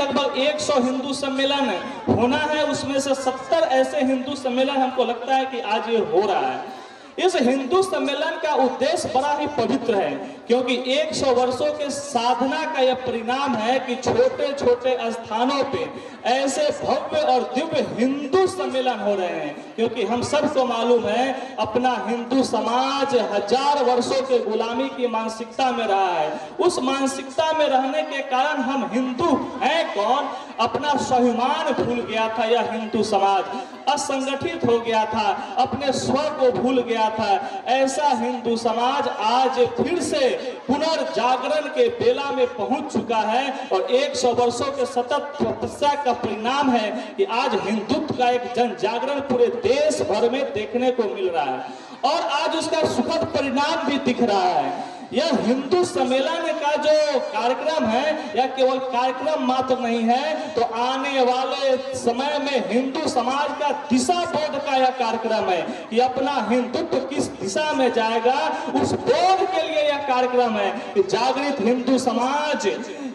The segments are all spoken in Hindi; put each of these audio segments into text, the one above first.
लगभग 100 हिंदू सम्मेलन होना है, उसमें से 70 ऐसे हिंदू सम्मेलन हमको लगता है कि आज ये हो रहा है। इस हिंदू सम्मेलन का उद्देश्य बड़ा ही पवित्र है, क्योंकि 100 वर्षों के साधना का यह परिणाम है कि छोटे छोटे स्थानों पे ऐसे भव्य और दिव्य हिंदू सम्मेलन हो रहे हैं। क्योंकि हम सबको मालूम है अपना हिंदू समाज 1000 वर्षों के गुलामी की मानसिकता में रहा है। उस मानसिकता में रहने के कारण हम हिंदू हैं कौन, अपना स्वाभिमान भूल गया था। यह हिंदू समाज असंगठित हो गया था, अपने स्व को भूल गया था। ऐसा हिंदू समाज आज फिर से पुनर्जागरण के बेला में पहुंच चुका है और 100 वर्षों के सतत तपस्या का परिणाम है कि आज हिंदुत्व का एक जन जागरण पूरे देश भर में देखने को मिल रहा है और आज उसका सुखद परिणाम भी दिख रहा है। यह हिंदू सम्मेलन का जो कार्यक्रम है यह केवल कार्यक्रम मात्र नहीं है, तो आने वाले समय में हिंदू समाज का दिशा बोध का यह कार्यक्रम है कि अपना हिंदुत्व किस दिशा में जाएगा, उस बोध के लिए यह कार्यक्रम है कि जागृत हिंदू समाज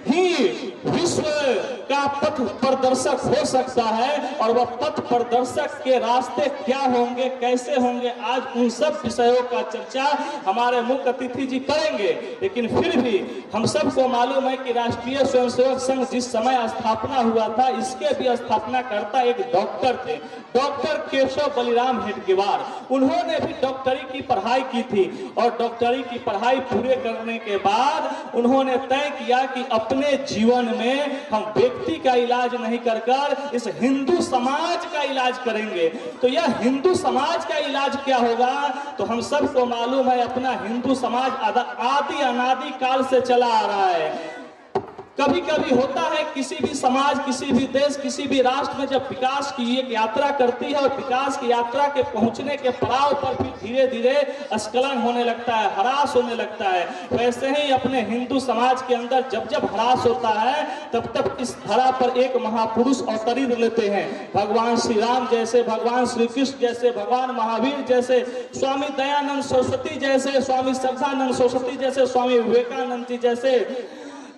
ही विश्व का पथ प्रदर्शक हो सकता है। और वह पथ प्रदर्शक के रास्ते क्या होंगे, कैसे होंगे, आज उन सब विषयों का चर्चा हमारे मुख्य अतिथि जी करेंगे। लेकिन फिर भी हम सबको मालूम है कि राष्ट्रीय स्वयंसेवक संघ जिस समय स्थापना हुआ था, इसके भी स्थापना करता एक डॉक्टर थे, डॉक्टर केशव बलिराम हेडगेवार। उन्होंने भी डॉक्टरी की पढ़ाई की थी और डॉक्टरी की पढ़ाई पूरे करने के बाद उन्होंने तय किया कि अपने जीवन में हम व्यक्ति का इलाज नहीं कर इस हिंदू समाज का इलाज करेंगे। तो यह हिंदू समाज का इलाज क्या होगा, तो हम सबको मालूम है अपना हिंदू समाज आदि अनादि काल से चला आ रहा है। कभी कभी होता है किसी भी समाज, किसी भी देश, किसी भी राष्ट्र में जब विकास की एक यात्रा करती है और विकास की यात्रा के पहुंचने के पड़ाव पर भी धीरे धीरे अस्खलन होने लगता है, ह्रास होने लगता है। वैसे ही अपने हिंदू समाज के अंदर जब जब ह्रास होता है तब तब इस धरा पर एक महापुरुष अवतरित लेते हैं। भगवान श्री राम जैसे, भगवान श्री कृष्ण जैसे, भगवान महावीर जैसे, स्वामी दयानंद सरस्वती जैसे, स्वामी श्रद्धानंद सरस्वती जैसे, स्वामी विवेकानंद जी जैसे,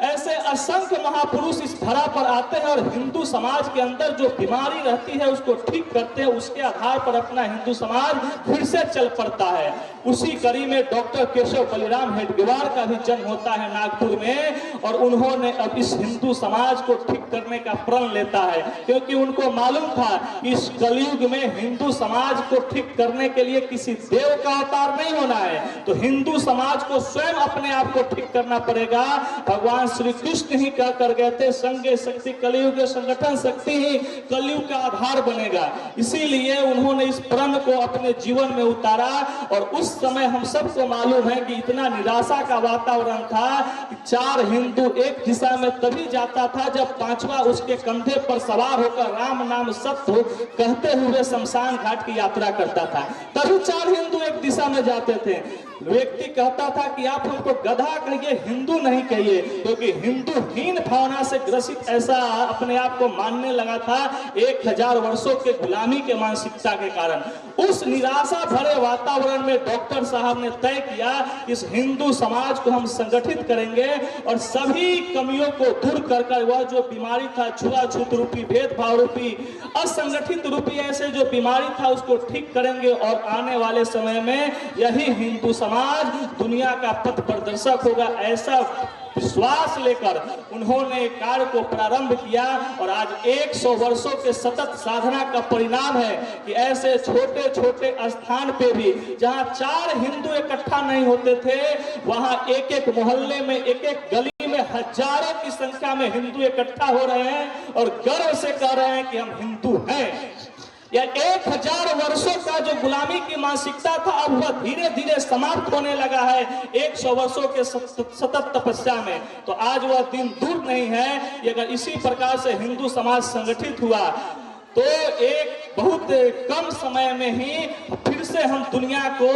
ऐसे असंख्य महापुरुष इस धरा पर आते हैं और हिंदू समाज के अंदर जो बीमारी रहती है उसको ठीक करते हैं। उसके आधार पर अपना हिंदू समाज फिर से चल पड़ता है। उसी कड़ी में डॉक्टर केशव बलिराम हेडगेवार का भी जन्म होता है नागपुर में और उन्होंने अब इस हिंदू समाज को ठीक करने का प्रण लेता है, क्योंकि उनको मालूम था कि इस कलयुग में हिंदू समाज को ठीक करने के लिए किसी देव का अवतार नहीं होना है, तो हिंदू समाज को स्वयं अपने आप को ठीक करना पड़ेगा। भगवान श्री कृष्ण ही कह कर गए थे, संगे शक्ति कलयुग संगठन शक्ति ही कलयुग का आधार बनेगा। इसीलिए उन्होंने इस प्रण को अपने जीवन में उतारा और उस समय हम सबको मालूम है कि इतना निराशा का वातावरण था कि 4 हिंदू एक दिशा में तभी जाता था जब 5वां उसके कंधे पर सवार होकर राम नाम सत्य कहते हुए शमशान घाट की यात्रा करता था, तभी 4 हिंदू एक दिशा में जाते थे। व्यक्ति कहता था कि आप हमको गधा कहिए, हिंदू नहीं कहिए, क्योंकि हिंदूहीन भावना से ग्रसित ऐसा अपने आप को मानने लगा था 1000 वर्षों के गुलामी के मानसिकता के कारण। उस निराशा भरे वातावरण में डॉक्टर साहब ने तय किया कि इस हिंदू समाज को हम संगठित करेंगे और सभी कमियों को दूर कर वह जो बीमारी था, छुआछूत रूपी, भेदभाव रूपी, असंगठित रूपी ऐसे जो बीमारी था उसको ठीक करेंगे और आने वाले समय में यही हिंदू समाज दुनिया का पथ प्रदर्शक होगा। ऐसा विश्वास लेकर उन्होंने कार्य को प्रारंभ किया और आज 100 वर्षों के सतत साधना का परिणाम है कि ऐसे छोटे छोटे स्थान पे भी जहां 4 हिंदू इकट्ठा नहीं होते थे, वहां एक एक मोहल्ले में, एक एक गली में हजारों की संख्या में हिंदू इकट्ठा हो रहे हैं और गर्व से कह रहे हैं कि हम हिंदू हैं। या 1000 वर्षों का जो गुलामी की मानसिकता था अब वह धीरे धीरे समाप्त होने लगा है 100 वर्षों के सतत तपस्या में। तो आज वह दिन दूर नहीं है कि अगर इसी प्रकार से हिंदू समाज संगठित हुआ तो एक बहुत कम समय में ही फिर से हम दुनिया को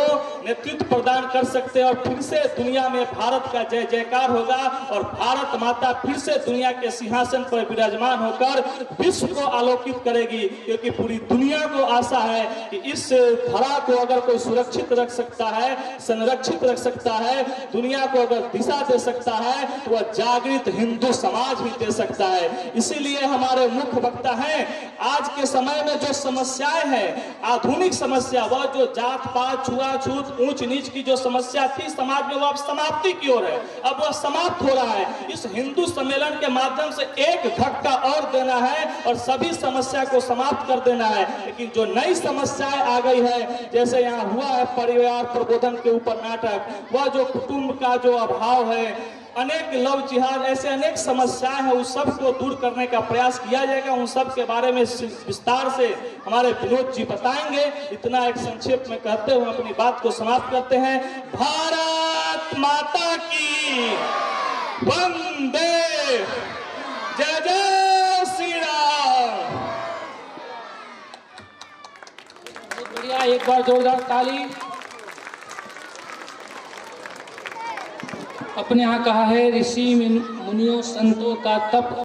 नेतृत्व प्रदान कर सकते हैं और फिर से दुनिया में भारत का जय जयकार होगा और भारत माता फिर से दुनिया के सिंहासन पर विराजमान होकर विश्व को आलोकित करेगी। क्योंकि पूरी दुनिया को आशा है कि इस धरा को अगर कोई सुरक्षित रख सकता है, संरक्षित रख सकता है, दुनिया को अगर दिशा दे सकता है तो वह जागृत हिंदू समाज भी दे सकता है। इसीलिए हमारे मुख्य वक्ता हैं, आज के समय में जो समस्याएं हैं, आधुनिक समस्या, वह जो जात पात छुआछूत ऊंच नीच की जो समस्या थी समाज में, वह अब समाप्ति की ओर है, अब वह समाप्त हो रहा है। इस हिंदू सम्मेलन के माध्यम से एक धक्का और देना है और सभी समस्या को समाप्त कर देना है। लेकिन जो नई समस्याएं आ गई है, जैसे यहाँ हुआ है परिवार प्रबोधन के ऊपर नाटक, वह जो कुटुंब का जो अभाव है, अनेक लव जिहाद, ऐसे अनेक समस्याएं हैं, उस सब को दूर करने का प्रयास किया जाएगा। उन सब के बारे में विस्तार से हमारे विनोद जी बताएंगे। इतना एक संक्षेप में कहते हुए अपनी बात को समाप्त करते हैं। भारत माता की वंदे, जय जय श्री राम। बहुत बढ़िया, एक बार जोरदार ताली। अपने यहाँ कहा है, ऋषि मुनियों संतों का तप